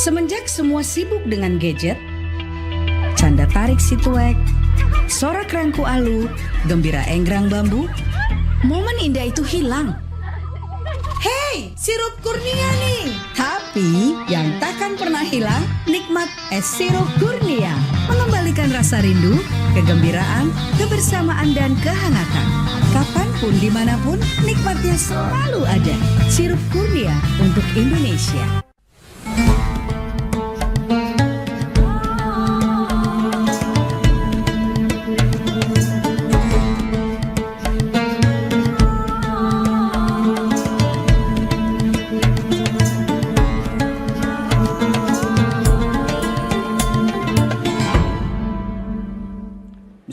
Semenjak semua sibuk dengan gadget, canda tarik si tuek, sorak rangku alu, gembira enggrang bambu, momen indah itu hilang. Hei, sirup kurnia nih. Tapi yang takkan pernah hilang, nikmat es sirup kurnia. Mengembalikan rasa rindu, kegembiraan, kebersamaan dan kehangatan. Kapanpun, dimanapun, nikmatnya selalu ada. Sirup kurnia untuk Indonesia.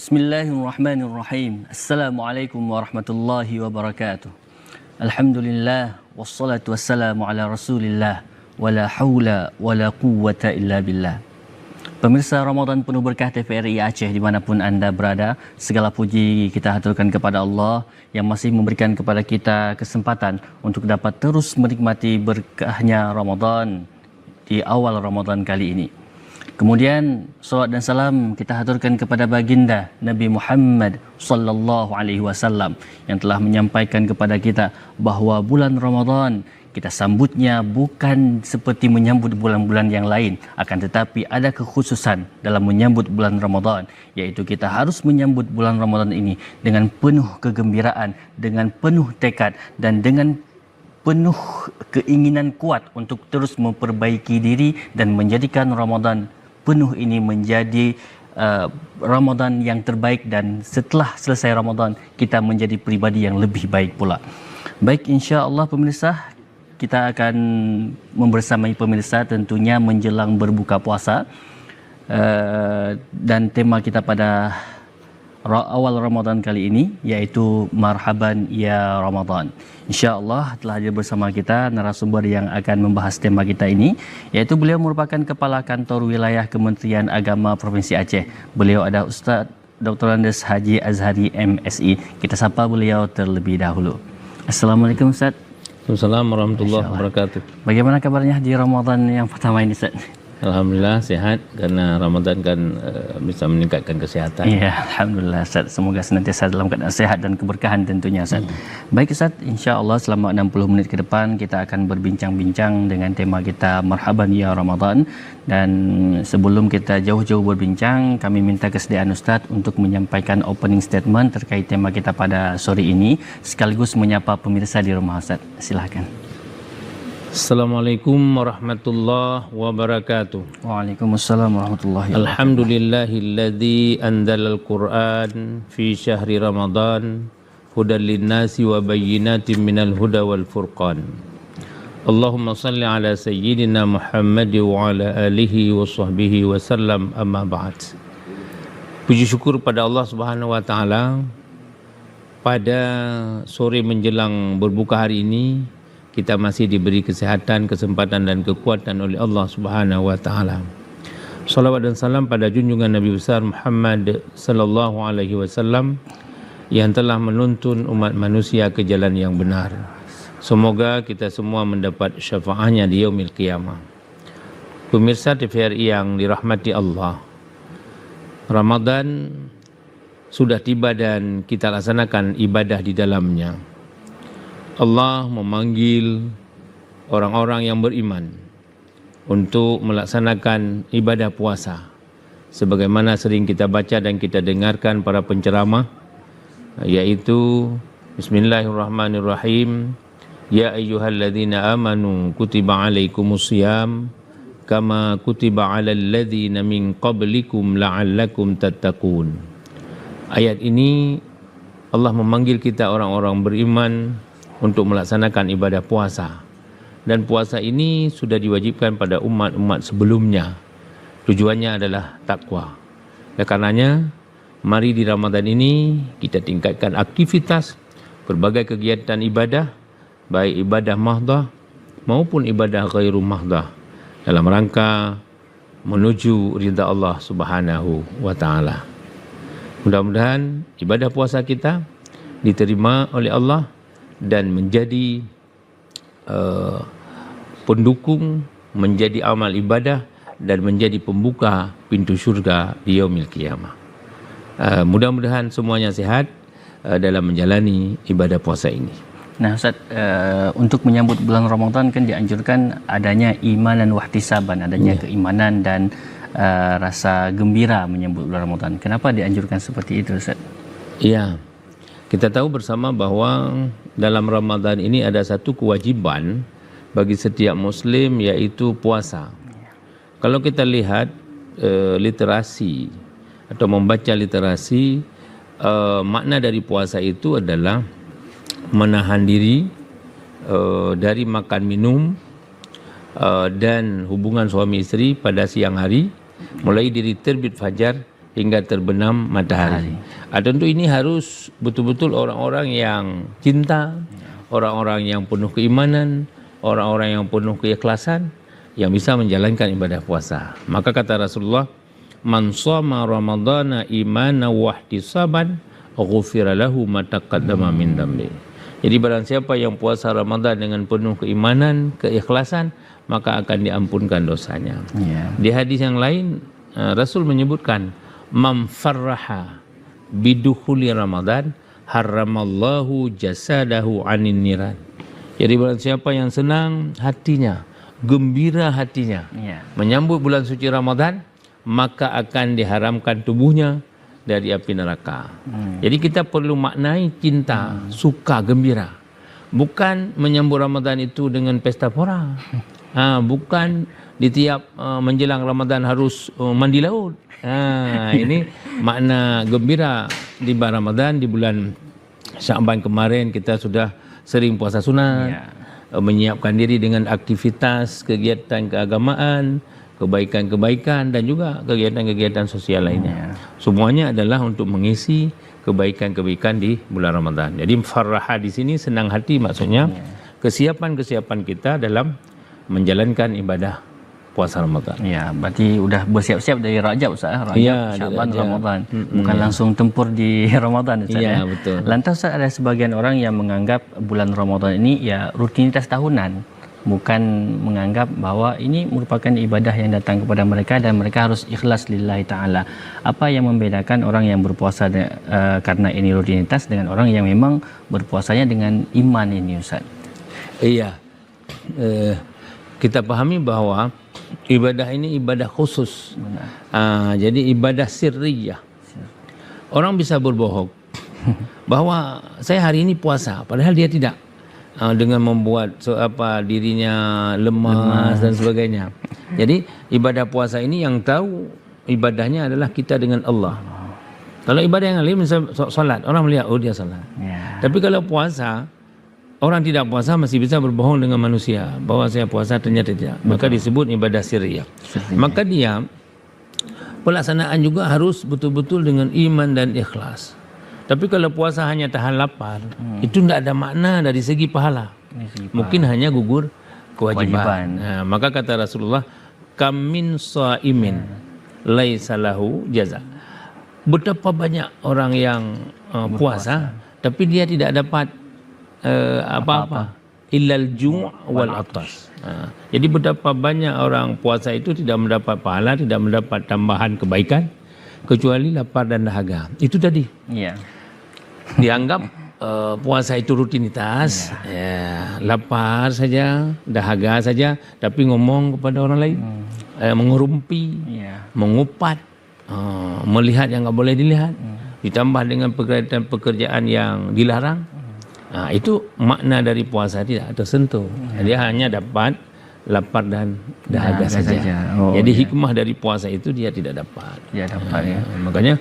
Bismillahirrahmanirrahim. Assalamualaikum warahmatullahi wabarakatuh. Alhamdulillah wassalatu wassalamu ala Rasulillah wala haula wala quwwata illa billah. Pemirsa Ramadan penuh berkah TVRI Aceh dimanapun anda berada, segala puji kita haturkan kepada Allah yang masih memberikan kepada kita kesempatan untuk dapat terus menikmati berkahnya Ramadan di awal Ramadan kali ini. Kemudian salawat dan salam kita haturkan kepada baginda Nabi Muhammad sallallahu alaihi wasallam yang telah menyampaikan kepada kita bahawa bulan Ramadan kita sambutnya bukan seperti menyambut bulan-bulan yang lain, akan tetapi ada kekhususan dalam menyambut bulan Ramadan, iaitu kita harus menyambut bulan Ramadan ini dengan penuh kegembiraan, dengan penuh tekad dan dengan penuh keinginan kuat untuk terus memperbaiki diri dan menjadikan Ramadan penuh ini menjadi Ramadan yang terbaik, dan setelah selesai Ramadan kita menjadi pribadi yang lebih baik pula. Baik, insya-Allah pemirsa, kita akan membersamai pemirsa tentunya menjelang berbuka puasa, dan tema kita pada awal Ramadan kali ini iaitu Marhaban Ya Ramadan. InsyaAllah telah hadir bersama kita narasumber yang akan membahas tema kita ini, iaitu beliau merupakan Kepala Kantor Wilayah Kementerian Agama Provinsi Aceh. Beliau ada Ustaz Dr. Andes Haji Azhari MSI. Kita sapa beliau terlebih dahulu. Assalamualaikum Ustaz. Assalamualaikum warahmatullahi wabarakatuh. Bagaimana kabarnya di Ramadan yang pertama ini Ustaz? Alhamdulillah sehat, karena Ramadan kan bisa meningkatkan kesehatan. Ya, alhamdulillah Ustaz. Semoga senantiasa dalam keadaan sehat dan keberkahan tentunya Ustaz. Baik Ustaz, insya-Allah selama 60 menit ke depan kita akan berbincang-bincang dengan tema kita Marhaban Ya Ramadan. Dan sebelum kita jauh-jauh berbincang, kami minta kesediaan Ustaz untuk menyampaikan opening statement terkait tema kita pada sore ini, sekaligus menyapa pemirsa di rumah Ustaz. Silakan. Assalamualaikum warahmatullahi wabarakatuh. Waalaikumsalam warahmatullahi wabarakatuh. Alhamdulillahilladzi anzalal Qur'an fi syahri Ramadan hudan linnasi wa bayyinatin minal huda wal furqan. Allahumma salli ala sayyidina Muhammad wa ala alihi wa sahbihi wa sallam, amma ba'd. Puji syukur pada Allah Subhanahu wa taala, pada sore menjelang berbuka hari ini kita masih diberi kesehatan, kesempatan dan kekuatan oleh Allah Subhanahu wa taala. Salawat dan salam pada junjungan Nabi besar Muhammad sallallahu alaihi wasallam yang telah menuntun umat manusia ke jalan yang benar. Semoga kita semua mendapat syafaatnya di yaumil qiyamah. Pemirsa TVRI yang dirahmati Allah, Ramadan sudah tiba dan kita laksanakan ibadah di dalamnya. Allah memanggil orang-orang yang beriman untuk melaksanakan ibadah puasa. Sebagaimana sering kita baca dan kita dengarkan para penceramah, yaitu Bismillahirrahmanirrahim. Ya ayyuhalladzina amanu kutiba alaikumusiyam kama kutiba alal ladzina min qablikum la'allakum tattaqun. Ayat ini Allah memanggil kita orang-orang beriman untuk melaksanakan ibadah puasa, dan puasa ini sudah diwajibkan pada umat-umat sebelumnya. Tujuannya adalah takwa. Oleh karenanya, mari di Ramadan ini kita tingkatkan aktivitas berbagai kegiatan ibadah, baik ibadah mahdah maupun ibadah ghairu mahdah, dalam rangka menuju ridha Allah Subhanahu wa taala. Mudah-mudahan ibadah puasa kita diterima oleh Allah dan menjadi pendukung menjadi amal ibadah dan menjadi pembuka pintu syurga di yaumil qiyamah. Mudah-mudahan semuanya sehat dalam menjalani ibadah puasa ini. Nah Ustaz, untuk menyambut bulan Ramadan kan dianjurkan adanya imanan wahtisaban, adanya keimanan dan rasa gembira menyambut bulan Ramadan. Kenapa dianjurkan seperti itu Ustaz? Iya, kita tahu bersama bahwa dalam Ramadan ini ada satu kewajiban bagi setiap Muslim, yaitu puasa. Kalau kita lihat literasi atau membaca literasi, makna dari puasa itu adalah menahan diri dari makan minum dan hubungan suami istri pada siang hari, mulai dari terbit fajar hingga terbenam matahari. Tentu ini harus betul-betul orang-orang yang cinta, orang-orang yang penuh keimanan, orang-orang yang penuh keikhlasan yang bisa menjalankan ibadah puasa. Maka kata Rasulullah, man shoma ramadhana imanan wa ihtisaban ghufira lahu ma taqaddama min dambi. Jadi barang siapa yang puasa Ramadan dengan penuh keimanan, keikhlasan, maka akan diampunkan dosanya. Di hadis yang lain Rasul menyebutkan, man farraha bidukhuli Ramadan haramallahu jasadahu anin niran. Jadi barang siapa yang senang hatinya, gembira hatinya menyambut bulan suci Ramadan, maka akan diharamkan tubuhnya dari api neraka. Jadi kita perlu maknai cinta, suka, gembira. Bukan menyambut Ramadan itu dengan pesta pora. Bukan di tiap menjelang Ramadan harus mandi laut. Ini makna gembira di bulan Ramadan. Di bulan Sya'ban kemarin kita sudah sering puasa sunat, menyiapkan diri dengan aktivitas kegiatan keagamaan, kebaikan-kebaikan dan juga kegiatan-kegiatan sosial lainnya. Semuanya adalah untuk mengisi kebaikan-kebaikan di bulan Ramadan. Jadi farraha di sini senang hati, maksudnya kesiapan-kesiapan kita dalam menjalankan ibadah puasa Ramadan. Ya, berarti udah bersiap-siap dari Rajab Ustaz, Rajab, Sya'ban, Ramadan. Bukan langsung tempur di Ramadan Ustaz. Ya, betul. Lantas Ustaz, ada sebagian orang yang menganggap bulan Ramadan ini ya rutinitas tahunan, bukan menganggap bahwa ini merupakan ibadah yang datang kepada mereka dan mereka harus ikhlas lillahi ta'ala. Apa yang membedakan orang yang berpuasa karena ini rutinitas dengan orang yang memang berpuasanya dengan iman ini Ustaz? Iya, kita pahami bahwa ibadah ini ibadah khusus. Jadi ibadah sirriyah. Orang bisa berbohong bahwa saya hari ini puasa, padahal dia tidak. Dengan membuat dirinya lemas dan sebagainya. Jadi ibadah puasa ini yang tahu ibadahnya adalah kita dengan Allah. Kalau ibadah yang lain misalnya solat, orang melihat oh dia salat. Tapi kalau puasa, orang tidak puasa masih bisa berbohong dengan manusia bahwa saya puasa, ternyata tidak. Maka disebut ibadah sirriyah. Maka dia pelaksanaan juga harus betul-betul dengan iman dan ikhlas. Tapi kalau puasa hanya tahan lapar, itu tidak ada makna dari segi pahala. Mungkin hanya gugur kewajiban. Maka kata Rasulullah, kam min shaimin laisa lahu jaza. Betapa banyak orang yang puasa tapi dia tidak dapat apa-apa, illal ju' wal atas. Jadi betapa banyak orang puasa itu tidak mendapat pahala, tidak mendapat tambahan kebaikan kecuali lapar dan dahaga. Itu tadi. Dianggap puasa itu rutinitas, lapar saja, dahaga saja, tapi ngomong kepada orang lain, mengerumpi, mengupat, melihat yang nggak boleh dilihat, ditambah dengan pekerjaan yang dilarang. Itu makna dari puasa tidak tersentuh. Dia hanya dapat lapar dan dahaga saja. Jadi hikmah dari puasa itu dia tidak dapat. Makanya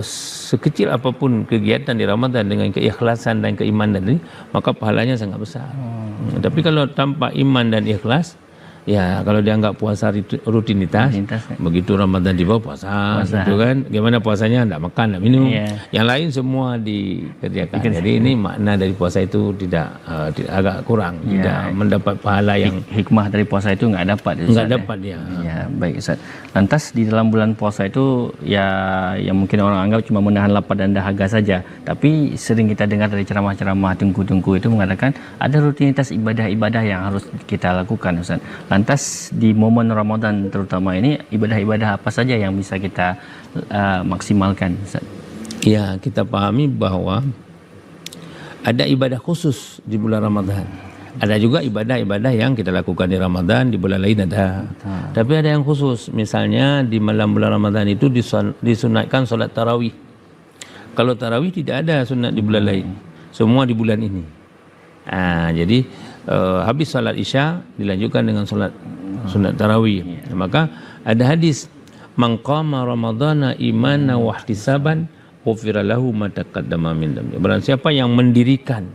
sekecil apapun kegiatan di Ramadan dengan keikhlasan dan keimanan ini, maka pahalanya sangat besar. Tapi kalau tanpa iman dan ikhlas, ya kalau dianggap puasa rutinitas, begitu Ramadan tiba puasa. Gitu kan, gimana puasanya, tidak makan, tidak minum, yang lain semua dikerjakan. Jadi ini makna dari puasa itu tidak agak kurang, tidak mendapat pahala yang hikmah dari puasa itu nggak dapat. Nggak dapat dia. baik Ustaz. Lantas di dalam bulan puasa itu ya yang mungkin orang anggap cuma menahan lapar dan dahaga saja. Tapi sering kita dengar dari ceramah-ceramah tengku-tengku itu mengatakan ada rutinitas ibadah-ibadah yang harus kita lakukan Ustaz. Lantas di momen Ramadan terutama ini ibadah-ibadah apa saja yang bisa kita maksimalkan Ustaz? Ya, kita pahami bahwa ada ibadah khusus di bulan Ramadan. Ada juga ibadah-ibadah yang kita lakukan di Ramadan, di bulan lain ada. Tapi ada yang khusus. Misalnya di malam bulan Ramadan itu disunatkan solat tarawih. Kalau tarawih tidak ada sunat di bulan lain. Semua di bulan ini. Jadi habis salat Isya dilanjutkan dengan solat sunat tarawih. Maka ada hadis, "Man qama Ramadhana imana wa ihtisaban, ghufira lahu ma taqaddama min dhanbi." Barang siapa yang mendirikan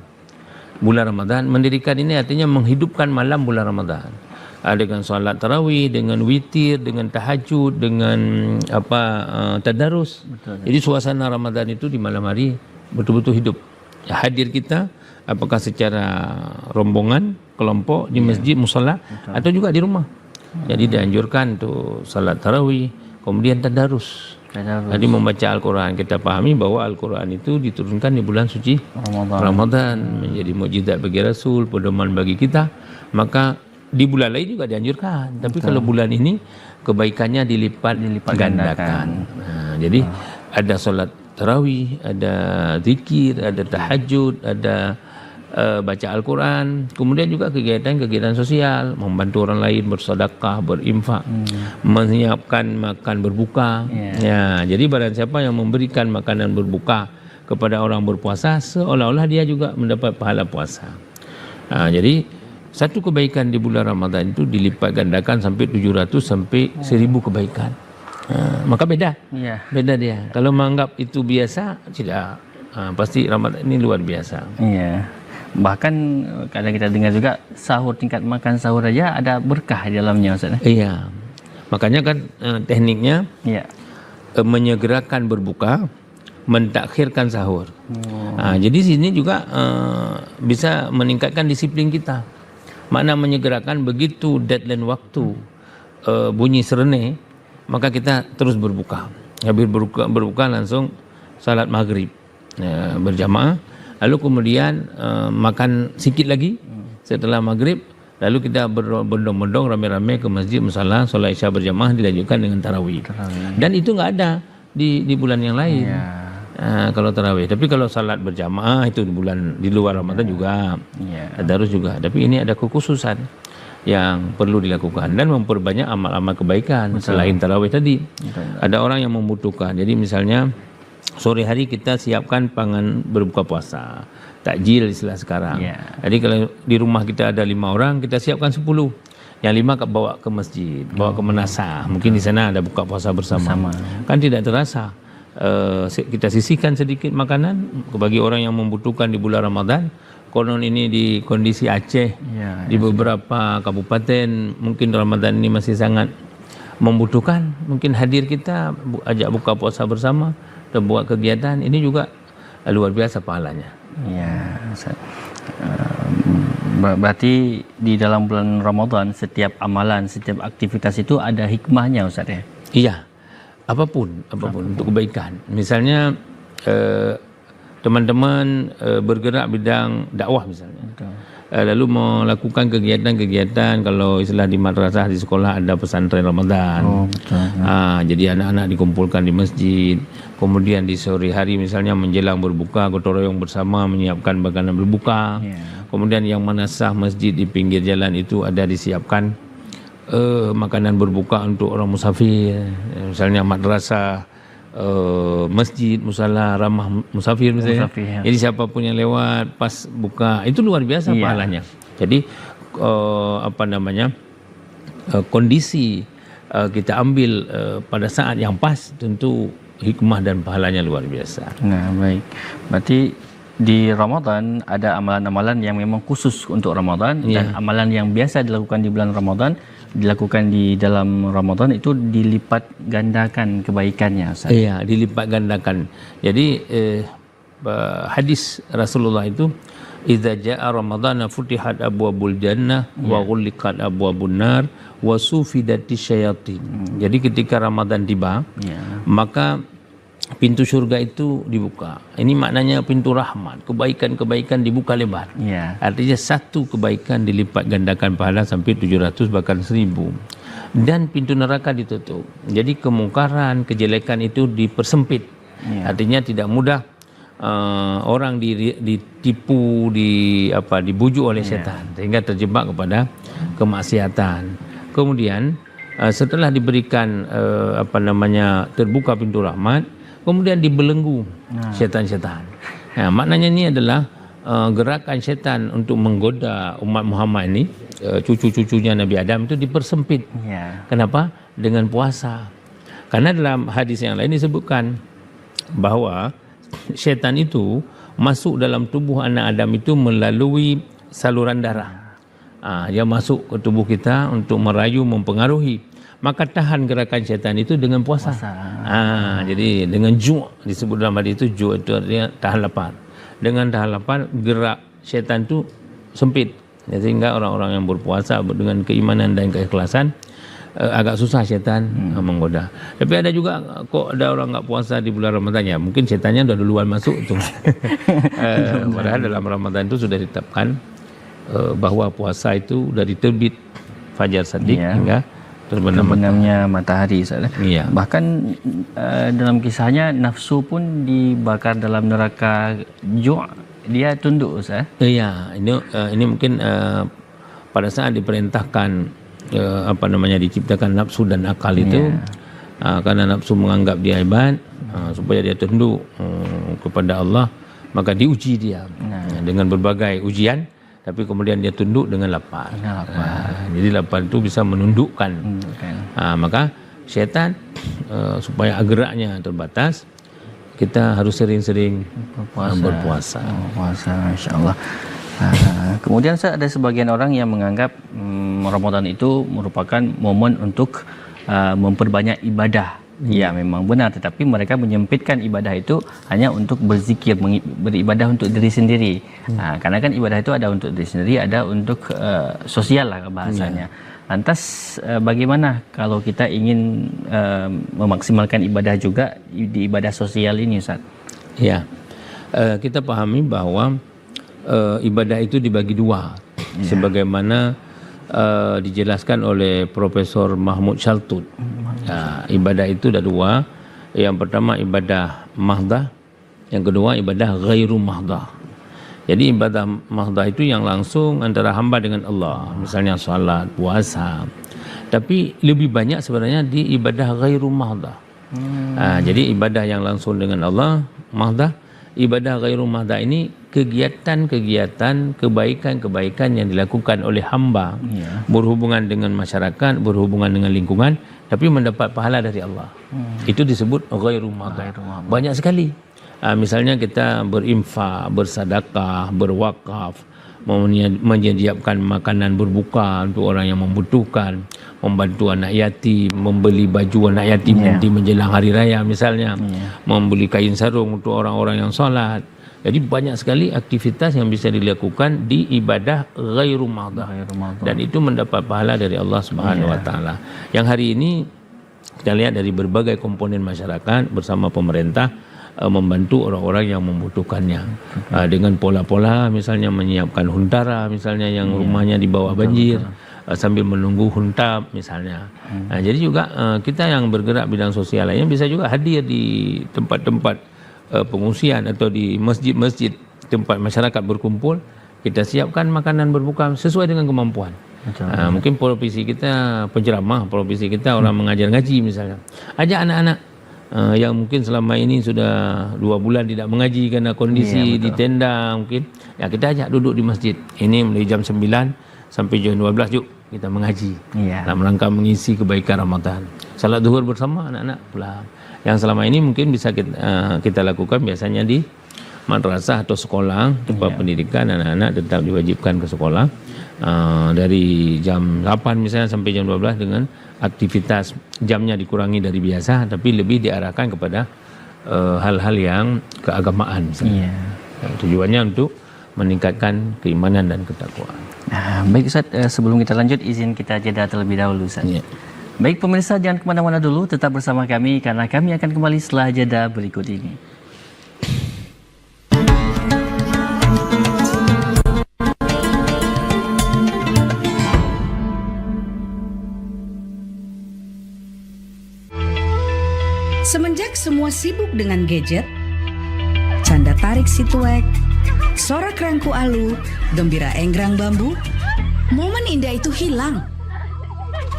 bulan Ramadan, mendirikan ini artinya menghidupkan malam bulan Ramadan. Dengan solat tarawih, dengan witir, dengan tahajud, dengan tadarus. Jadi suasana Ramadan itu di malam hari betul-betul hidup. Hadir kita apakah secara rombongan, kelompok di masjid, musala atau juga di rumah. Jadi dianjurkan tuh salat tarawih, kemudian tadarus. Jadi membaca Al-Quran. Kita pahami bahwa Al-Quran itu diturunkan di bulan suci Ramadan, menjadi mukjizat bagi Rasul, pedoman bagi kita. Maka di bulan lain juga dianjurkan. Tapi kalau bulan ini kebaikannya dilipat gandakan. Jadi ada solat tarawih, ada zikir, ada tahajud, ada baca Al-Quran, kemudian juga kegiatan-kegiatan sosial, membantu orang lain, bersedekah, berinfak, menyiapkan makan berbuka. Ya, jadi barang siapa yang memberikan makanan berbuka kepada orang berpuasa, seolah-olah dia juga mendapat pahala puasa. Jadi satu kebaikan di bulan Ramadan itu dilipat gandakan sampai 700 sampai 1000 kebaikan. Maka beda dia. Kalau menganggap itu biasa, tidak. Pasti Ramadan ini luar biasa. Iya. Bahkan kadang kita dengar juga sahur, tingkat makan sahur aja ada berkah di dalamnya Ustaz. Iya. Makanya kan tekniknya menyegerakan berbuka, mentakhirkan sahur. Jadi sini juga bisa meningkatkan disiplin kita. Makna menyegerakan, begitu deadline waktu bunyi serene, maka kita terus berbuka. Habis berbuka langsung salat maghrib berjamaah. Lalu kemudian makan sikit lagi setelah maghrib. Lalu kita berbondong-bondong rame-rame ke masjid musala, solat Isya berjamaah, dilanjutkan dengan tarawih. Dan itu nggak ada di bulan yang lain. Kalau tarawih. Tapi kalau salat berjamaah itu di luar Ramadan juga. Tadarus juga. Tapi ini ada kekhususan yang perlu dilakukan dan memperbanyak amal-amal kebaikan. Selain tarawih tadi. Ada orang yang membutuhkan. Jadi misalnya sore hari kita siapkan pangan berbuka puasa, takjil istilah sekarang. Jadi kalau di rumah kita ada 5 orang, kita siapkan 10. Yang 5 bawa ke masjid, bawa ke Menasah. Mungkin di sana ada buka puasa bersama. Kan tidak terasa. Kita sisihkan sedikit makanan bagi orang yang membutuhkan di bulan Ramadan. Konon ini di kondisi Aceh, di beberapa kabupaten mungkin Ramadan ini masih sangat membutuhkan. Mungkin hadir kita ajak buka puasa bersama, buat kegiatan ini juga luar biasa pahalanya. Ya, berarti di dalam bulan Ramadan setiap amalan, setiap aktivitas itu ada hikmahnya Ustaz ya? Iya, apapun untuk kebaikan. Misalnya teman-teman bergerak bidang dakwah misalnya. Lalu melakukan kegiatan-kegiatan, kalau istilah di madrasah, di sekolah ada pesantren Ramadan. Jadi anak-anak dikumpulkan di masjid. Kemudian di sore hari misalnya menjelang berbuka, gotong royong bersama menyiapkan makanan berbuka. Kemudian yang Menasah masjid di pinggir jalan itu ada disiapkan makanan berbuka untuk orang musafir. Misalnya madrasah, masjid, musala, ramah musafir misalnya. Jadi siapapun yang lewat pas buka itu luar biasa pahalanya. Jadi kondisi kita ambil pada saat yang pas, tentu hikmah dan pahalanya luar biasa. Nah, baik. Berarti di Ramadan ada amalan-amalan yang memang khusus untuk Ramadan dan amalan yang biasa dilakukan di bulan Ramadan dilakukan di dalam Ramadan itu dilipat gandakan kebaikannya Ustaz. Iya, dilipat gandakan. Jadi hadis Rasulullah itu, idza jaa ramadhana futihat abwabul jannah wa ghulliqat abwabun nar wa sufidatis syayatin. Jadi ketika Ramadan tiba, maka pintu surga itu dibuka. Ini maknanya pintu rahmat, kebaikan-kebaikan dibuka lebar. Artinya satu kebaikan dilipat gandakan pahala sampai 700 bahkan 1000. Dan pintu neraka ditutup. Jadi kemungkaran, kejelekan itu dipersempit. Artinya tidak mudah orang ditipu, dibujuk oleh setan sehingga terjebak kepada kemaksiatan. Kemudian setelah diberikan terbuka pintu rahmat, kemudian dibelenggu setan-setan. Nah, maknanya ini adalah gerakan setan untuk menggoda umat Muhammad ini, cucu-cucunya Nabi Adam itu dipersempit. Kenapa? Dengan puasa. Karena dalam hadis yang lain disebutkan bahwa syaitan itu masuk dalam tubuh anak Adam itu melalui saluran darah. Dia masuk ke tubuh kita untuk merayu, mempengaruhi. Maka tahan gerakan syaitan itu dengan puasa. Jadi dengan ju' disebut dalam hadis itu, ju' itu artinya tahan lapar. Dengan tahan lapar, gerak syaitan itu sempit. Sehingga orang-orang yang berpuasa dengan keimanan dan keikhlasan, agak susah syaitan menggoda. Tapi ada juga kok ada orang enggak puasa di bulan Ramadan, ya mungkin syaitannya udah duluan masuk tuh. Padahal dalam Ramadan itu sudah ditetapkan bahwa puasa itu dari terbit fajar shadiq hingga terbenamnya matahari. Bahkan dalam kisahnya nafsu pun dibakar dalam neraka ju', dia tunduk, Ustaz. Ini mungkin pada saat diperintahkan diciptakan nafsu dan akal itu, karena nafsu menganggap dia hebat, supaya dia tunduk kepada Allah, maka diuji dia dengan berbagai ujian, tapi kemudian dia tunduk dengan lapar. Jadi lapar itu bisa menundukkan. Maka syaitan supaya geraknya terbatas, kita harus sering-sering berpuasa. Insya-Allah. Kemudian ada sebagian orang yang menganggap Ramadan itu merupakan momen untuk memperbanyak ibadah. Ya, memang benar, tetapi mereka menyempitkan ibadah itu hanya untuk berzikir, beribadah untuk diri sendiri. Karena kan ibadah itu ada untuk diri sendiri, ada untuk sosial lah bahasanya. Lantas bagaimana kalau kita ingin memaksimalkan ibadah juga di ibadah sosial ini, Ustaz? Kita pahami bahwa ibadah itu dibagi dua, sebagaimana dijelaskan oleh Profesor Mahmud Shaltut. Ibadah itu ada dua. Yang pertama ibadah mahdah, yang kedua ibadah ghairu mahdah. Jadi ibadah mahdah itu yang langsung antara hamba dengan Allah, misalnya salat, puasa. Tapi lebih banyak sebenarnya di ibadah ghairu mahdah. Jadi ibadah yang langsung dengan Allah, mahdah. Ibadah ghairu mahdah ini kegiatan-kegiatan, kebaikan-kebaikan yang dilakukan oleh hamba, berhubungan dengan masyarakat, berhubungan dengan lingkungan, tapi mendapat pahala dari Allah. Itu disebut ghairu mahdah. Banyak sekali. Misalnya kita berinfak, bersedekah, berwakaf, menyediakan makanan berbuka untuk orang yang membutuhkan, membantu anak yatim, membeli baju anak yatim nanti menjelang hari raya misalnya, membeli kain sarung untuk orang-orang yang salat. Jadi banyak sekali aktivitas yang bisa dilakukan di ibadah ghairu mahdah, dan itu mendapat pahala dari Allah Subhanahu wa taala. Yang hari ini kita lihat dari berbagai komponen masyarakat bersama pemerintah membantu orang-orang yang membutuhkannya, dengan pola-pola misalnya menyiapkan huntara misalnya yang rumahnya di bawah banjir, sambil menunggu huntab misalnya. Jadi juga kita yang bergerak bidang sosial lainnya bisa juga hadir di tempat-tempat pengungsian atau di masjid-masjid tempat masyarakat berkumpul. Kita siapkan makanan berbuka sesuai dengan kemampuan. Mungkin profesi kita penceramah, profesi kita orang mengajar ngaji misalnya, ajak anak-anak yang mungkin selama ini sudah 2 bulan tidak mengaji karena kondisi di tenda mungkin, ya kita ajak duduk di masjid. Ini mulai jam 9 sampai jam 12 yuk kita mengaji, dalam rangka mengisi kebaikan Ramadan. Salat zuhur bersama anak-anak pulang. Yang selama ini mungkin bisa kita lakukan biasanya di madrasah atau sekolah tempat pendidikan, anak-anak tetap diwajibkan ke sekolah dari jam 8 misalnya sampai jam 12 dengan aktivitas jamnya dikurangi dari biasa, tapi lebih diarahkan kepada hal-hal yang keagamaan misalnya. Tujuannya untuk meningkatkan keimanan dan ketakwaan. Baik Ustaz, sebelum kita lanjut izin kita jeda terlebih dahulu Ustaz. Baik pemirsa, jangan kemana-mana dulu, tetap bersama kami karena kami akan kembali setelah jeda berikut ini. Semenjak semua sibuk dengan gadget, canda tarik si tuek, sorak rangku alu, gembira enggrang bambu, momen indah itu hilang.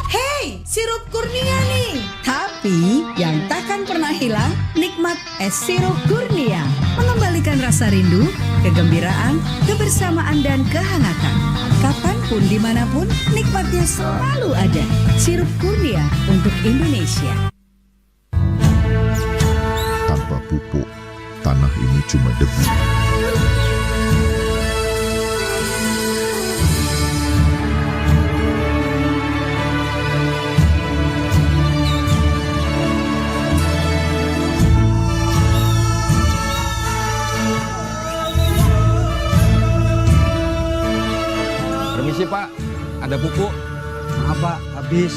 Hei, sirup Kurnia nih. Tapi yang takkan pernah hilang, nikmat es sirup Kurnia. Mengembalikan rasa rindu, kegembiraan, kebersamaan dan kehangatan. Kapanpun dimanapun, nikmatnya selalu ada. Sirup Kurnia untuk Indonesia. Tanpa pupuk, tanah ini cuma debu. Permisi Pak, ada pupuk? Maaf Pak, habis.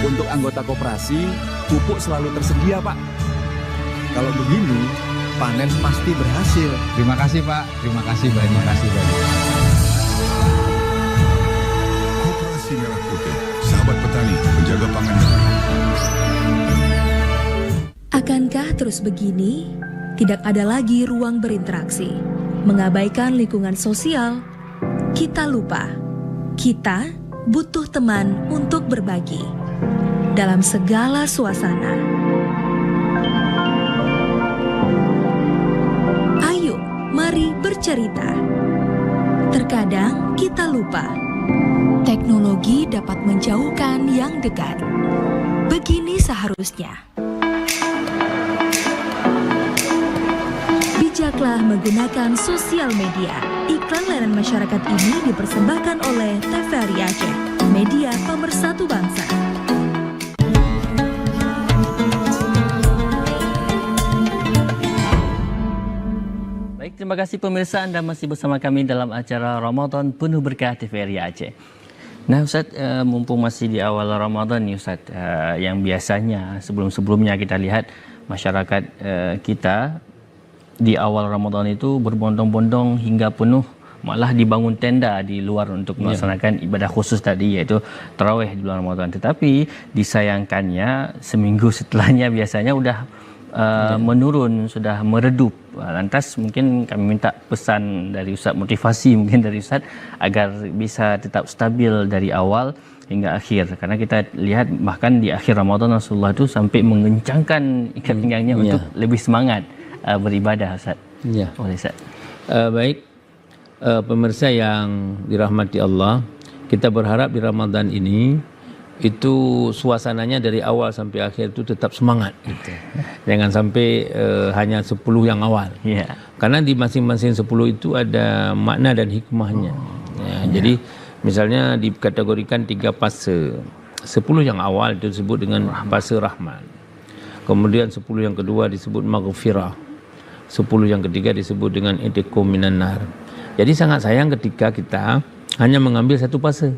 Untuk anggota koperasi, pupuk selalu tersedia Pak. Kalau begini, panen pasti berhasil. Terima kasih Pak, terima kasih banyak. Koperasi Merah Putih, sahabat petani, penjaga pangan negeri. Akankah terus begini? Tidak ada lagi ruang berinteraksi, mengabaikan lingkungan sosial. Kita lupa, kita butuh teman untuk berbagi dalam segala suasana. Ayo, mari bercerita. Terkadang kita lupa, teknologi dapat menjauhkan yang dekat. Begini seharusnya. Bijaklah menggunakan sosial media. Iklan layanan masyarakat ini dipersembahkan oleh TVRI Aceh, media pemersatu bangsa. Baik, terima kasih pemirsa, Anda masih bersama kami dalam acara Ramadan Penuh Berkah TVRI Aceh. Nah Ustaz, mumpung masih di awal Ramadan nih Ustaz, yang biasanya sebelum-sebelumnya kita lihat masyarakat kita di awal Ramadan itu berbondong-bondong hingga penuh, malah dibangun tenda di luar untuk melaksanakan ibadah khusus tadi, yaitu tarawih di bulan Ramadan. Tetapi disayangkannya seminggu setelahnya biasanya udah menurun, sudah meredup. Lantas mungkin kami minta pesan dari Ustaz, motivasi mungkin dari Ustaz agar bisa tetap stabil dari awal hingga akhir. Karena kita lihat bahkan di akhir Ramadan Rasulullah itu sampai mengencangkan ikat pinggangnya untuk lebih semangat beribadah Ustaz. Boleh Ustaz. Baik, pemirsa yang dirahmati Allah, kita berharap di Ramadan ini itu suasananya dari awal sampai akhir itu tetap semangat gitu. Jangan sampai hanya 10 yang awal. Karena di masing-masing 10 itu ada makna dan hikmahnya. Jadi misalnya dikategorikan 3 fase. 10 yang awal itu disebut dengan fase Rahman. Kemudian 10 yang kedua disebut Maghfirah. 10 yang ketiga disebut dengan Itiqum minan nar. Jadi sangat sayang ketika kita hanya mengambil satu fase.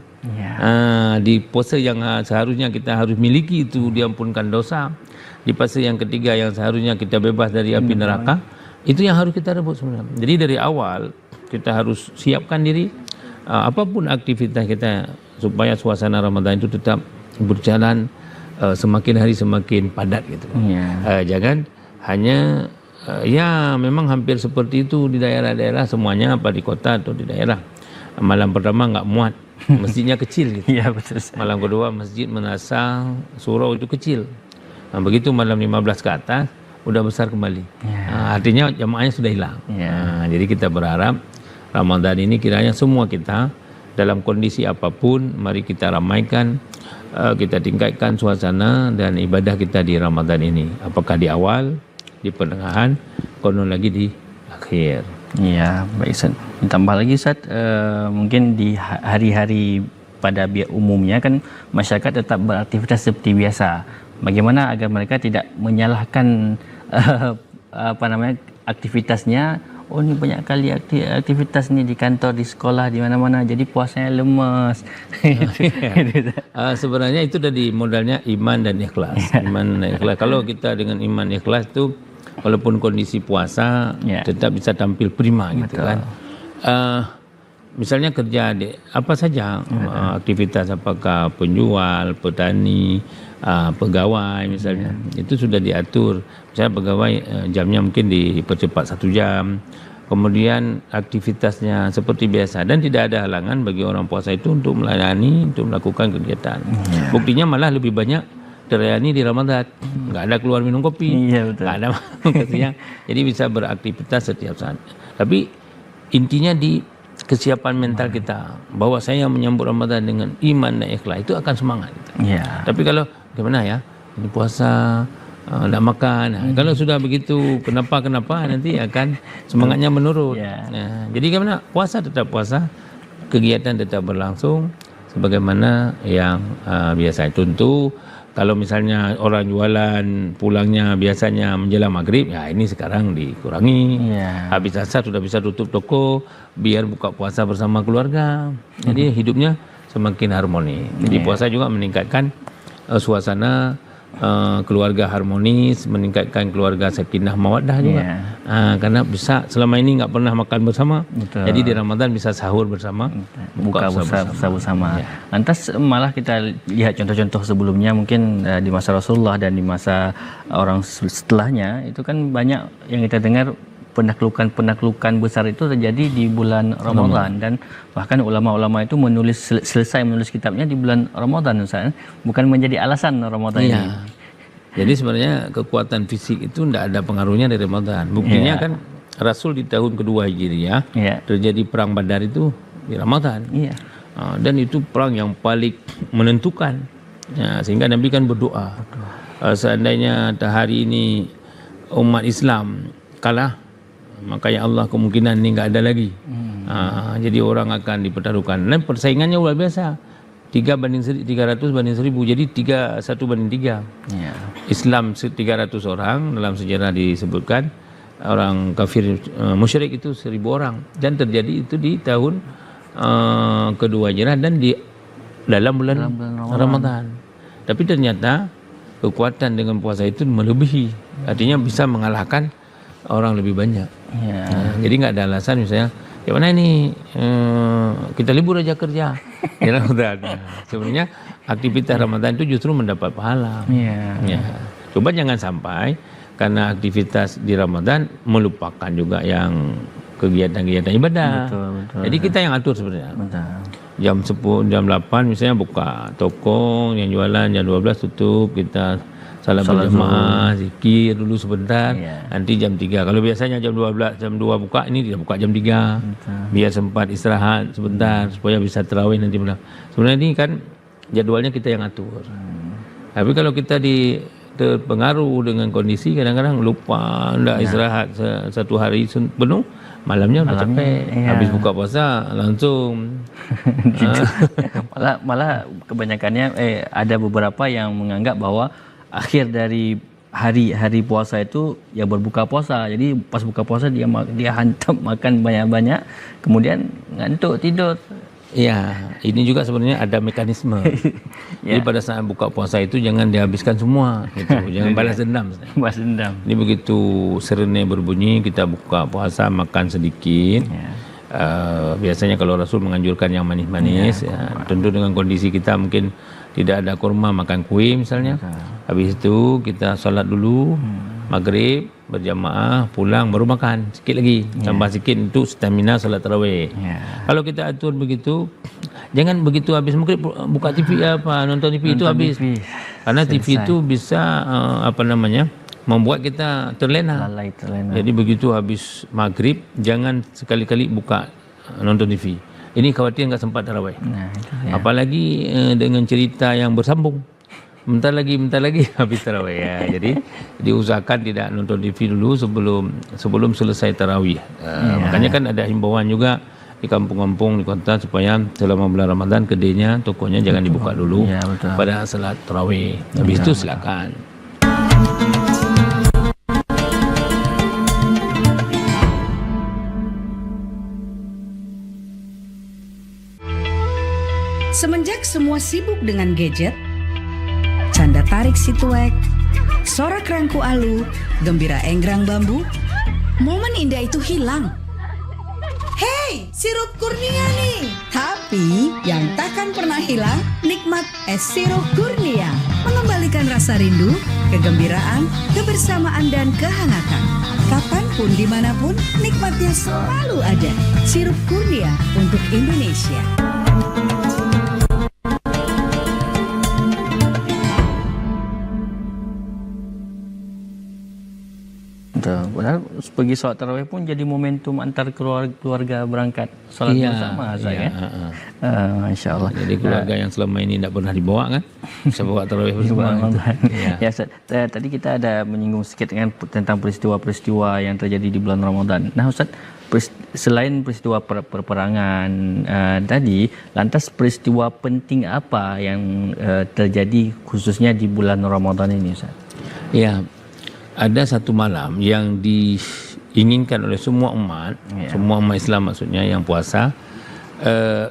Di fase yang seharusnya kita harus miliki itu diampunkan dosa. Di fase yang ketiga yang seharusnya kita bebas dari api neraka, itu yang harus kita rebut sebenarnya. Jadi dari awal kita harus siapkan diri, apapun aktivitas kita supaya suasana Ramadan itu tetap berjalan semakin hari semakin padat gitu. Jangan hanya ya memang hampir seperti itu di daerah-daerah semuanya, apa di kota atau di daerah. Malam pertama nggak muat, masjidnya kecil gitu. Betul. Malam kedua masjid menasa surau itu kecil. Nah, begitu malam 15 ke atas udah besar kembali. Artinya jamaahnya sudah hilang. Jadi kita berharap Ramadan ini kiranya semua kita dalam kondisi apapun, mari kita ramaikan, kita tingkatkan suasana dan ibadah kita di Ramadan ini. Apakah di awal, di pertengahan, konon lagi di akhir. Ya, baik Ustaz. Ditambah lagi Ustaz, mungkin di hari-hari pada umumnya kan masyarakat tetap beraktivitas seperti biasa. Bagaimana agar mereka tidak menyalahkan aktivitasnya? Oh, ni banyak kali aktivitas ni di kantor, di sekolah, di mana-mana. Jadi puasanya lemas. Sebenarnya itu dari modalnya iman dan ikhlas. Iman dan ikhlas. Kalau kita dengan iman ikhlas tu, walaupun kondisi puasa, tetap bisa tampil prima gitu kan. Misalnya kerja apa saja, aktivitas apakah penjual, petani, pegawai misalnya, itu sudah diatur. Misalnya pegawai jamnya mungkin dipercepat 1 jam, kemudian aktivitasnya seperti biasa dan tidak ada halangan bagi orang puasa itu untuk melayani, untuk melakukan kegiatan. Buktinya malah lebih banyak terlayani di Ramadan, nggak ada keluar minum kopi, nggak ada makan siang, jadi bisa beraktivitas setiap saat. Tapi intinya di kesiapan mental kita, bahwa saya menyambut Ramadan dengan iman dan ikhlas, itu akan semangat. Tapi kalau gimana ya, ini puasa nak makan, kalau sudah begitu kenapa nanti akan semangatnya menurun. Jadi gimana, puasa tetap puasa, kegiatan tetap berlangsung sebagaimana yang biasa. Tentu kalau misalnya orang jualan pulangnya biasanya menjelang maghrib, ya ini sekarang dikurangi. Habis asar sudah bisa tutup toko, biar buka puasa bersama keluarga. Jadi hidupnya semakin harmoni. Jadi puasa juga meningkatkan suasana keluarga harmonis, meningkatkan keluarga sakinah mawaddah juga. Karena bisa selama ini nggak pernah makan bersama, jadi di Ramadan bisa sahur bersama, buka bersama. Lantas malah kita lihat contoh-contoh sebelumnya, mungkin di masa Rasulullah dan di masa orang setelahnya, itu kan banyak yang kita dengar penaklukan besar itu terjadi di bulan Ramadan, dan bahkan ulama-ulama itu selesai menulis kitabnya di bulan Ramadan, Ustaz, bukan menjadi alasan Ramadan ini. Jadi sebenarnya kekuatan fisik itu tidak ada pengaruhnya dari Ramadan. Buktinya kan Rasul di tahun kedua Hijriah terjadi perang Badar itu di Ramadan. Dan itu perang yang paling menentukan. Sehingga Nabi kan berdoa, seandainya hari ini umat Islam kalah, maka ya Allah kemungkinan ini nggak ada lagi. Jadi orang akan dipertaruhkan. Dan persaingannya luar biasa. 300 banding 1000, jadi 1:3. Islam 300 orang, dalam sejarah disebutkan orang kafir musyrik itu 1000 orang, dan terjadi itu di tahun kedua Hijrah dan di dalam bulan Ramadan. Tapi ternyata kekuatan dengan puasa itu melebihi, artinya bisa mengalahkan orang lebih banyak. Jadi nggak ada alasan misalnya, gimana ini kita libur aja kerja di Ramadan. Sebenarnya aktivitas Ramadan itu justru mendapat pahala. Coba jangan sampai karena aktivitas di Ramadan melupakan juga yang kegiatan-kegiatan ibadah. Betul. Jadi kita yang atur sebenarnya. Jam 10, jam 8 misalnya buka toko, yang jualan jam 12 tutup, kita salat berjamaah, zikir dulu sebentar, nanti jam 3. Kalau biasanya jam 12, jam 2 buka, ini tidak buka jam 3. Biar sempat istirahat sebentar supaya bisa tarawih nanti malam. Sebenarnya ini kan jadwalnya kita yang atur. Tapi kalau kita terpengaruh dengan kondisi, kadang-kadang lupa, tidak istirahat satu hari penuh, malamnya udah capek. Habis buka puasa langsung. malah kebanyakannya ada beberapa yang menganggap bahwa akhir dari hari puasa itu ya berbuka puasa. Jadi pas buka puasa dia hantam makan banyak-banyak, kemudian ngantuk tidur. Ini juga sebenarnya ada mekanisme. Jadi pada saat buka puasa itu jangan dihabiskan semua gitu. Jangan balas dendam. Ini begitu sirene berbunyi, kita buka puasa makan sedikit. Biasanya kalau Rasul menganjurkan yang manis-manis, tentu dengan kondisi kita mungkin tidak ada kurma, makan kue misalnya. Habis itu kita sholat dulu, maghrib berjamaah, pulang baru makan sikit lagi, tambah sikit untuk stamina sholat tarawih. Kalau kita atur begitu, jangan begitu habis maghrib buka TV nonton TV itu habis. Karena TV itu bisa membuat kita terlena. Jadi begitu habis maghrib jangan sekali-kali buka nonton TV. Ini khawatir nggak sempat tarawih. Apalagi dengan cerita yang bersambung. bentar lagi habis tarawih ya. Jadi diusahakan tidak nonton TV dulu sebelum selesai tarawih. Makanya kan ada himbauan juga di kampung-kampung, di kota, supaya selama bulan Ramadan kedainya, tokonya jangan dibuka dulu pada salat tarawih. Habis itu silakan. Semenjak semua sibuk dengan gadget, canda tarik si tuek, sorak rangku alu, gembira enggrang bambu, momen indah itu hilang. Hei, sirup kurnia nih. Tapi yang takkan pernah hilang, nikmat es sirup kurnia. Mengembalikan rasa rindu, kegembiraan, kebersamaan dan kehangatan. Kapanpun, dimanapun, nikmatnya selalu ada. Sirup kurnia untuk Indonesia. Padahal pergi solat tarawih pun jadi momentum antar keluarga berangkat solat bersama, ya. Masya Allah. Jadi keluarga yang selama ini tidak pernah dibawa kan, bisa bawa tarawih bersama. Ya, Ustaz, tadi kita ada menyinggung sedikit tentang peristiwa-peristiwa yang terjadi di bulan Ramadan. Nah, Ustaz, selain peristiwa peperangan tadi, lantas peristiwa penting apa yang terjadi khususnya di bulan Ramadan ini, Ustaz? Ya, ada satu malam yang diinginkan oleh semua umat, semua umat Islam maksudnya yang puasa.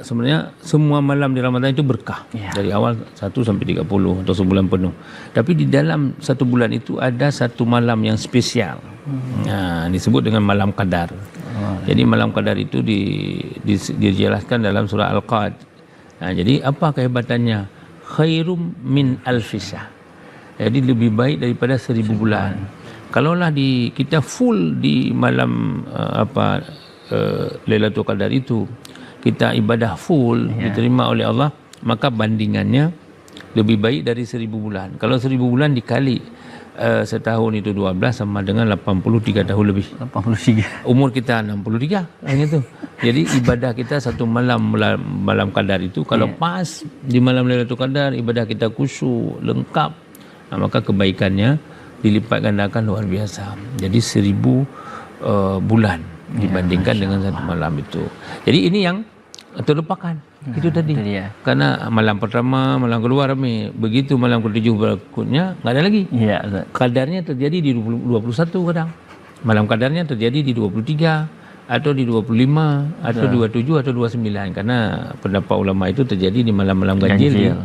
Sebenarnya semua malam di Ramadan itu berkah, dari awal 1 sampai 30 atau sebulan penuh. Tapi di dalam satu bulan itu ada satu malam yang spesial. Disebut dengan malam Qadar. Jadi malam Qadar itu dijelaskan dalam surah Al-Qad. Jadi apa kehebatannya? Khairum min alfisah. Jadi lebih baik daripada 1000 bulan. Kalaulah kita full di malam Lailatul Qadar itu, kita ibadah full diterima oleh Allah, maka bandingannya lebih baik dari 1000 bulan. Kalau 1000 bulan dikali setahun itu 12 sama dengan 83 tahun lebih. 83. Umur kita 63 gitu. Jadi ibadah kita satu malam Qadar itu kalau pas di malam Lailatul Qadar, ibadah kita khusyuk, lengkap, maka kebaikannya dilipat gandakan luar biasa. Jadi 1000 bulan dibandingkan dengan satu malam itu. Jadi ini yang terlupakan. Itu tadi. Karena malam pertama, malam kedua ramai. Begitu malam ke-7 berikutnya nggak ada lagi. Kadarnya terjadi di 21 kadang. Malam kadarnya terjadi di 23 atau di 25 atau 27 atau 29. Karena pendapat ulama itu terjadi di malam-malam ganjil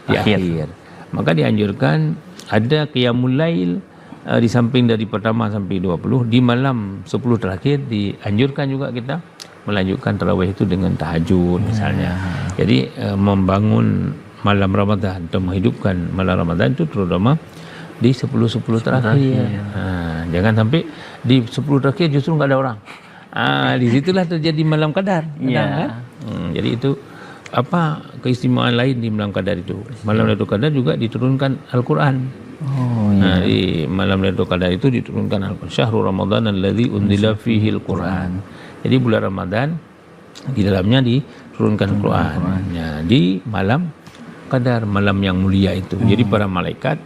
di akhir. Maka dianjurkan ada qiyamul lail di samping dari pertama sampai 20, di malam 10 terakhir dianjurkan juga kita melanjutkan tarawih itu dengan tahajud misalnya. Jadi membangun malam Ramadan atau menghidupkan malam Ramadan itu terutama di 10 terakhir. Jangan sampai di 10 terakhir justru nggak ada orang. Di situlah terjadi malam Qadar. Kan? Jadi itu keistimewaan lain di malam Qadar itu. Malam Lailatul Qadar juga diturunkan Al-Quran. Di malam Lailatul Qadar itu diturunkan Al-Quran. Syahrul Ramadan alladzi unzila fihi Al-Quran. Jadi bulan Ramadan di dalamnya diturunkan Al-Quran. Di malam Qadar, malam yang mulia itu. Jadi para malaikat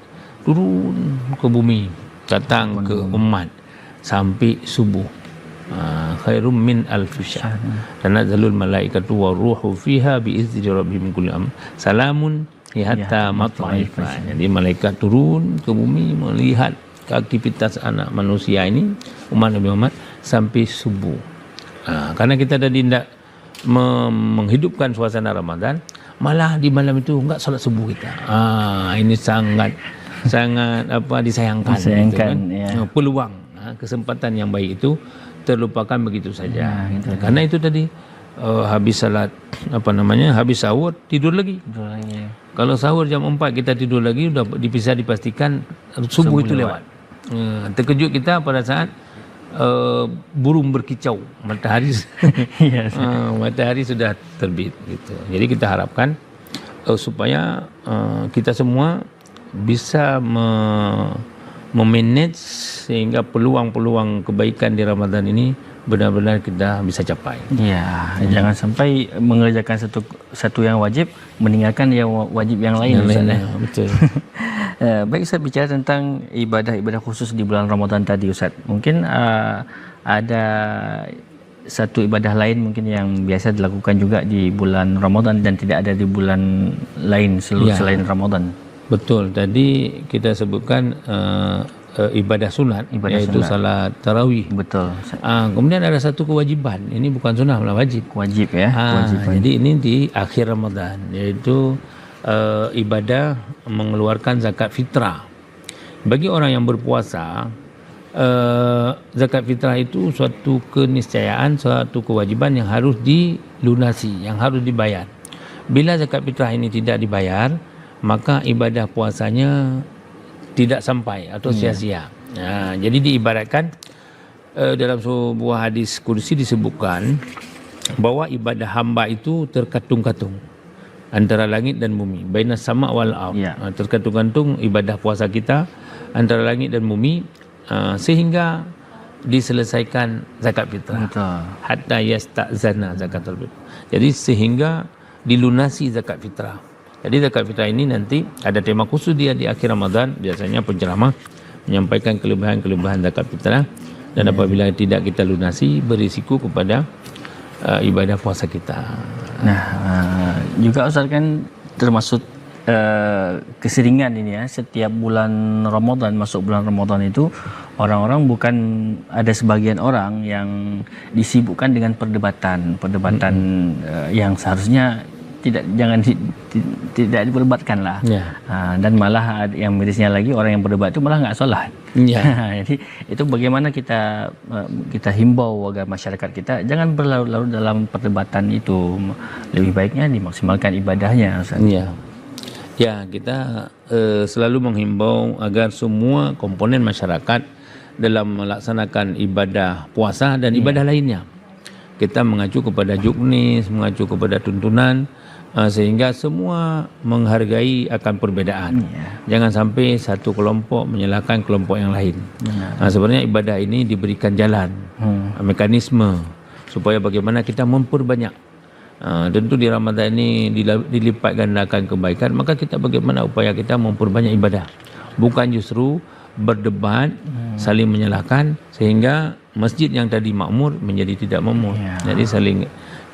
turun ke bumi, datang ke umat sampai subuh. Khairum min alfisyahr. Tanazzalul malaikatu waruhu fiha biizni rabbihim kulli amr. Salamun hatta matla'il fajr. Jadi malaikat turun ke bumi melihat aktivitas anak manusia ini, umat Nabi Muhammad, sampai subuh. Karena kita tadi tidak menghidupkan suasana Ramadan, malah di malam itu enggak salat subuh kita. Ini sangat disayangkan. Gitu kan? Peluang, kesempatan yang baik itu terlupakan begitu saja. Karena itu tadi habis salat habis sahur tidur lagi. Kalau sahur jam 4 kita tidur lagi, sudah bisa dipastikan subuh itu lewat. Terkejut kita pada saat burung berkicau, matahari sudah terbit gitu. Jadi kita harapkan supaya kita semua bisa memanage sehingga peluang-peluang kebaikan di Ramadan ini benar-benar kita bisa capai. Jangan sampai mengerjakan satu yang wajib meninggalkan yang wajib yang lain. Betul. Baik Ustaz, bicara tentang ibadah-ibadah khusus di bulan Ramadan tadi Ustaz. Mungkin ada satu ibadah lain mungkin yang biasa dilakukan juga di bulan Ramadan dan tidak ada di bulan lain selain Ramadan. Betul. Tadi kita sebutkan ibadah sunat, iaitu salat tarawih. Betul. Kemudian ada satu kewajiban. Ini bukan sunat, malah wajib. Wajib ya. Kewajiban. Jadi ini di akhir Ramadan, yaitu ibadah mengeluarkan zakat fitrah. Bagi orang yang berpuasa, zakat fitrah itu suatu keniscayaan, suatu kewajiban yang harus dilunasi, yang harus dibayar. Bila zakat fitrah ini tidak dibayar, maka ibadah puasanya tidak sampai atau sia-sia. Jadi diibaratkan dalam sebuah hadis qudsi disebutkan bahwa ibadah hamba itu terkatung-katung antara langit dan bumi, bainas sama wal ard. Terkatung-katung ibadah puasa kita antara langit dan bumi, sehingga diselesaikan zakat fitrah. Hatta yasta'zana zakatul fitrah. Jadi sehingga dilunasi zakat fitrah. Jadi zakat fitrah ini nanti ada tema khusus dia di akhir Ramadan, biasanya penceramah menyampaikan kelebihan-kelebihan zakat fitrah, dan apabila tidak kita lunasi berisiko kepada ibadah puasa kita. Nah, juga Ustaz kan termasuk keseringan ini ya, setiap bulan Ramadan, masuk bulan Ramadan itu orang-orang bukan, ada sebagian orang yang disibukkan dengan perdebatan yang seharusnya tidak diperdebatkan lah. Dan malah yang mirisnya lagi, orang yang berdebat itu malah nggak sholat. Jadi itu bagaimana kita himbau agar masyarakat kita jangan berlarut-larut dalam perdebatan itu, lebih baiknya dimaksimalkan ibadahnya. Ya, kita selalu menghimbau agar semua komponen masyarakat dalam melaksanakan ibadah puasa dan ibadah lainnya, kita mengacu kepada juknis, mengacu kepada tuntunan, sehingga semua menghargai akan perbedaan. Jangan sampai satu kelompok menyalahkan kelompok yang lain. Sebenarnya ibadah ini diberikan jalan, mekanisme supaya bagaimana kita memperbanyak. Tentu di Ramadan ini dilipat gandakan kebaikan, maka kita bagaimana upaya kita memperbanyak ibadah, bukan justru berdebat, saling menyalahkan sehingga masjid yang tadi makmur menjadi tidak makmur. Jadi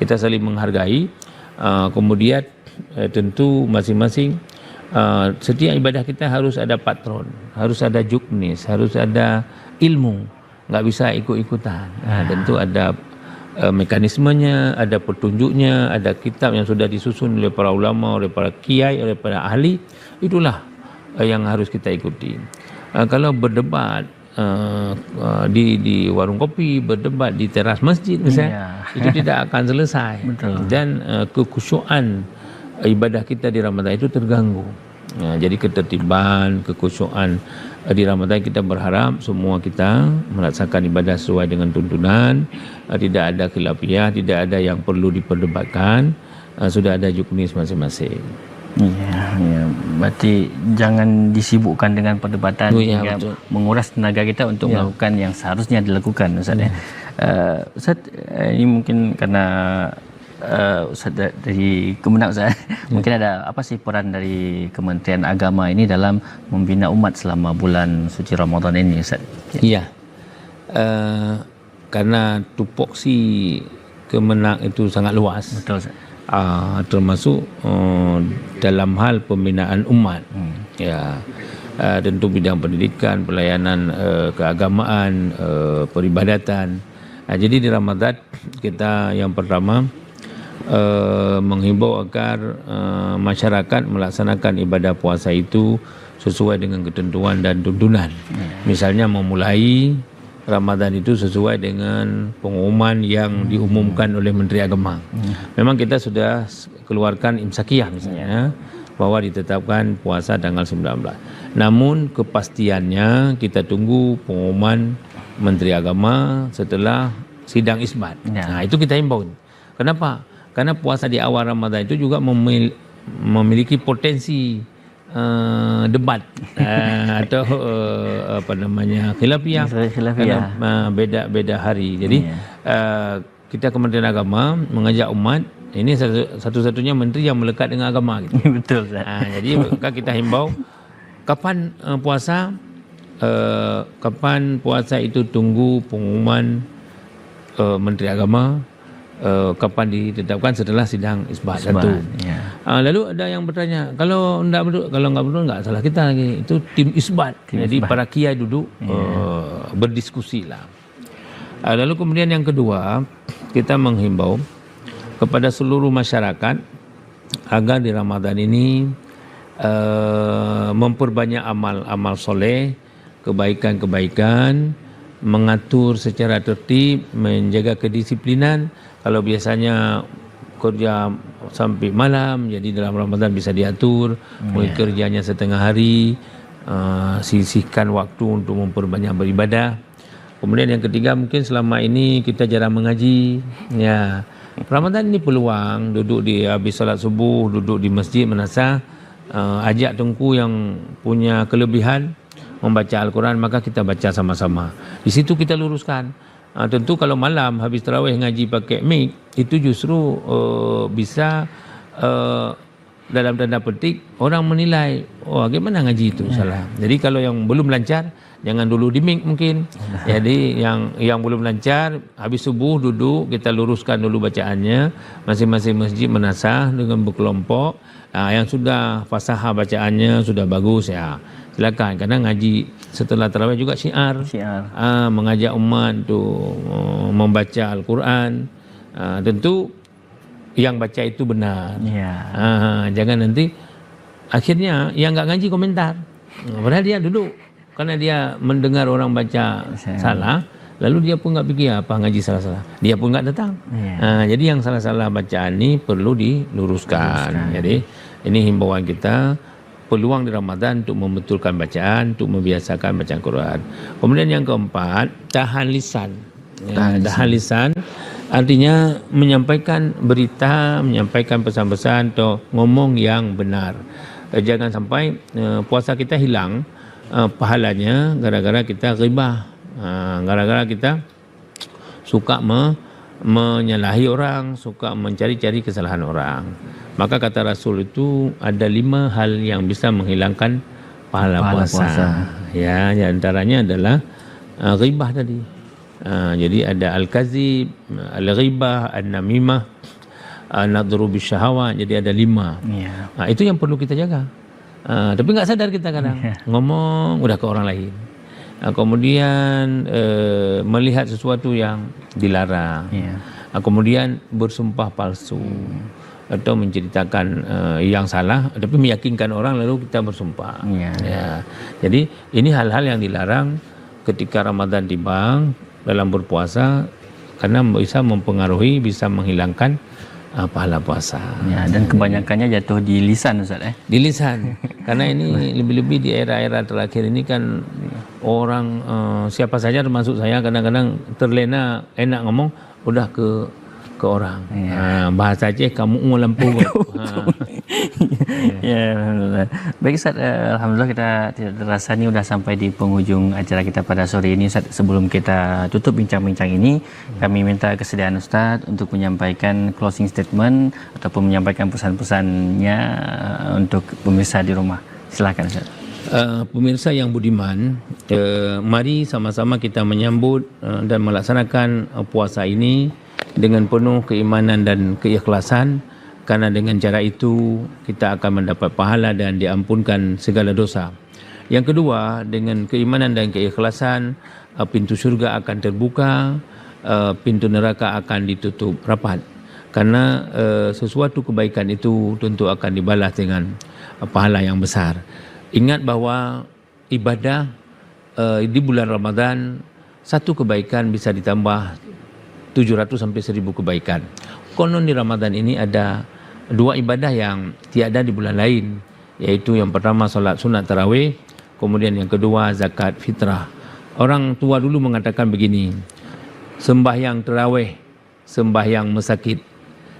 kita saling menghargai. Kemudian tentu masing-masing setiap ibadah kita harus ada patron, harus ada juknis, harus ada ilmu, nggak bisa ikut-ikutan. Tentu ada mekanismenya, ada petunjuknya, ada kitab yang sudah disusun oleh para ulama, oleh para kiai, oleh para ahli. Itulah yang harus kita ikuti. Kalau berdebat di warung kopi, berdebat di teras masjid misalnya, itu tidak akan selesai. Dan kekhusyuan ibadah kita di Ramadan itu terganggu. Jadi ketertiban, kekhusyuan di Ramadan, kita berharap semua kita melaksanakan ibadah sesuai dengan tuntunan, tidak ada khilafiyah, tidak ada yang perlu diperdebatkan, sudah ada juknis masing-masing. Berarti jangan disibukkan dengan perdebatan hingga menguras tenaga kita untuk melakukan yang seharusnya dilakukan, Ustaz. Ustaz, ini mungkin karena Ustaz dari Kemenak, Ustaz, mungkin ada apa sih peran dari Kementerian Agama ini dalam membina umat selama bulan suci Ramadan ini, Ustaz? Karena tupoksi Kemenak itu sangat luas. Betul, Ustaz. Termasuk dalam hal pembinaan umat, tentu bidang pendidikan, pelayanan keagamaan, peribadatan. Jadi di Ramadan kita yang pertama menghimbau agar masyarakat melaksanakan ibadah puasa itu sesuai dengan ketentuan dan tuntunan. Misalnya memulai Ramadan itu sesuai dengan pengumuman yang diumumkan oleh Menteri Agama. Memang kita sudah keluarkan imsakiyah misalnya, bahwa ditetapkan puasa tanggal 19. Namun kepastiannya kita tunggu pengumuman Menteri Agama setelah sidang isbat. Nah, itu kita himbau. Kenapa? Karena puasa di awal Ramadan itu juga memiliki potensi debat atau khilafiyah karena beda hari. Jadi kita Kementerian Agama mengajak umat, ini satu-satunya menteri yang melekat dengan agama gitu. Betul, Ustaz. Jadi maka kita himbau Kapan puasa? Kapan puasa itu tunggu pengumuman Menteri Agama. Kapan ditetapkan setelah sidang isbat tentu. Ya. Lalu ada yang bertanya, kalau nggak betul nggak salah kita lagi, itu tim isbat. Jadi para kiai duduk berdiskusi lah. Lalu kemudian yang kedua, kita menghimbau kepada seluruh masyarakat agar di Ramadan ini memperbanyak amal soleh, kebaikan-kebaikan, mengatur secara tertib, menjaga kedisiplinan. Kalau biasanya kerja sampai malam, jadi dalam Ramadan bisa diatur, mulai kerjanya setengah hari, sisihkan waktu untuk memperbanyak beribadah. Kemudian yang ketiga, mungkin selama ini kita jarang mengaji. Ya, Ramadan ini peluang, duduk di habis salat subuh, duduk di masjid menasah, ajak tengku yang punya kelebihan membaca Al-Quran, maka kita baca sama-sama. Di situ kita luruskan. Tentu kalau malam habis tarawih ngaji pakai mic, itu justru bisa dalam tanda petik orang menilai, bagaimana ngaji itu salah. Jadi kalau yang belum lancar, jangan dulu di mic mungkin. Jadi yang belum lancar, habis subuh duduk, kita luruskan dulu bacaannya, masing-masing masjid menasah dengan berkelompok. Yang sudah fasahah bacaannya, sudah bagus ya, silakan. Karena ngaji setelah tarawih juga syiar. Mengajak umat untuk membaca Al-Quran. Tentu yang baca itu benar. Jangan nanti akhirnya yang nggak ngaji komentar. Padahal dia duduk, karena dia mendengar orang baca salah, lalu dia pun nggak fikir apa ngaji salah-salah. Dia pun nggak datang. Jadi yang salah-salah bacaan ini perlu diluruskan. Jadi ini himbauan kita, peluang di Ramadan untuk membetulkan bacaan, untuk membiasakan bacaan Quran. Kemudian yang keempat, tahan lisan. Tahan lisan artinya menyampaikan berita, menyampaikan pesan-pesan atau ngomong yang benar. Jangan sampai puasa kita hilang pahalanya gara-gara kita ghibah, gara-gara kita suka menyalahi orang, suka mencari-cari kesalahan orang. Maka kata Rasul itu ada 5 hal yang bisa menghilangkan pahala puasa. Ya, di antaranya adalah ghibah tadi. Jadi ada al-kazib, al-ghibah, an-namimah, nadhru bisyahawat. Jadi ada 5. Itu yang perlu kita jaga. Tapi nggak sadar kita kadang ngomong udah ke orang lain. Kemudian melihat sesuatu yang dilarang. Kemudian bersumpah palsu. Atau menceritakan yang salah, tapi meyakinkan orang lalu kita bersumpah. Jadi ini hal-hal yang dilarang ketika Ramadan tiba dalam berpuasa, karena bisa mempengaruhi, bisa menghilangkan pahala puasa. Dan kebanyakannya jatuh di lisan, Ustaz. Di lisan. Karena ini lebih-lebih di era-era terakhir ini kan orang siapa saja termasuk saya kadang-kadang terlena enak ngomong udah ke orang. Bahasa Aceh kamu lampu. Alhamdulillah. Baik Ustaz, alhamdulillah kita tidak terasa ini sudah sampai di penghujung acara kita pada sore ini. Ustaz, sebelum kita tutup bincang-bincang ini, kami minta kesediaan Ustaz untuk menyampaikan closing statement ataupun menyampaikan pesan-pesannya untuk pemirsa di rumah. Silakan Ustaz. Pemirsa yang budiman, mari sama-sama kita menyambut dan melaksanakan puasa ini dengan penuh keimanan dan keikhlasan, karena dengan cara itu kita akan mendapat pahala dan diampunkan segala dosa. Yang kedua, dengan keimanan dan keikhlasan, pintu surga akan terbuka, pintu neraka akan ditutup rapat. Karena sesuatu kebaikan itu tentu akan dibalas dengan pahala yang besar. Ingat bahwa ibadah di bulan Ramadan, satu kebaikan bisa ditambah 700 sampai 1000 kebaikan. Konon di Ramadan ini ada 2 ibadah yang tiada di bulan lain, yaitu yang pertama solat sunat tarawih, kemudian yang kedua zakat fitrah. Orang tua dulu mengatakan begini, sembahyang tarawih, sembahyang mesakit,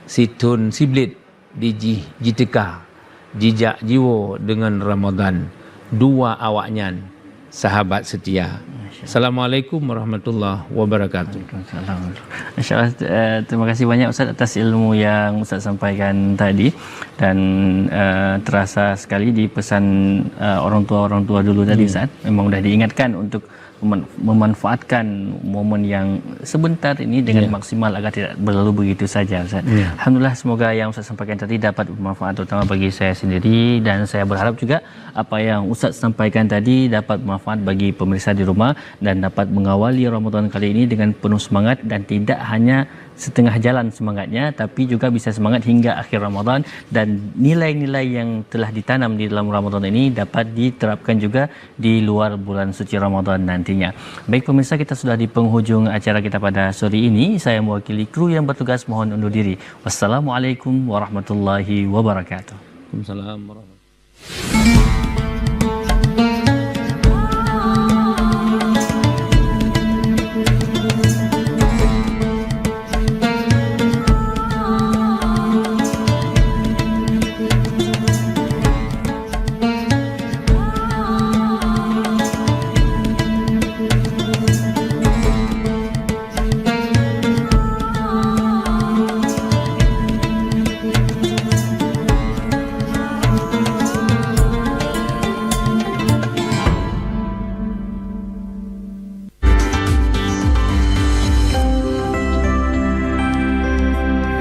situn siblit di jiteka, jijak jiwo dengan Ramadan, 2 awaknyan, sahabat setia. Assalamualaikum warahmatullahi wabarakatuh. InsyaAllah, terima kasih banyak Ustaz atas ilmu yang Ustaz sampaikan tadi, dan terasa sekali di pesan orang tua dulu tadi Ustaz, memang dah diingatkan untuk memanfaatkan momen yang sebentar ini dengan maksimal agar tidak berlalu begitu saja Ustaz. Alhamdulillah, semoga yang Ustaz sampaikan tadi dapat bermanfaat terutama bagi saya sendiri, dan saya berharap juga apa yang Ustaz sampaikan tadi dapat bermanfaat bagi pemirsa di rumah dan dapat mengawali Ramadan kali ini dengan penuh semangat, dan tidak hanya setengah jalan semangatnya tapi juga bisa semangat hingga akhir Ramadan, dan nilai-nilai yang telah ditanam di dalam Ramadan ini dapat diterapkan juga di luar bulan suci Ramadan nantinya. Baik pemirsa, kita sudah di penghujung acara kita pada sore ini. Saya mewakili kru yang bertugas mohon undur diri. Wassalamualaikum warahmatullahi wabarakatuh. Waalaikumsalam warahmatullahi wabarakatuh.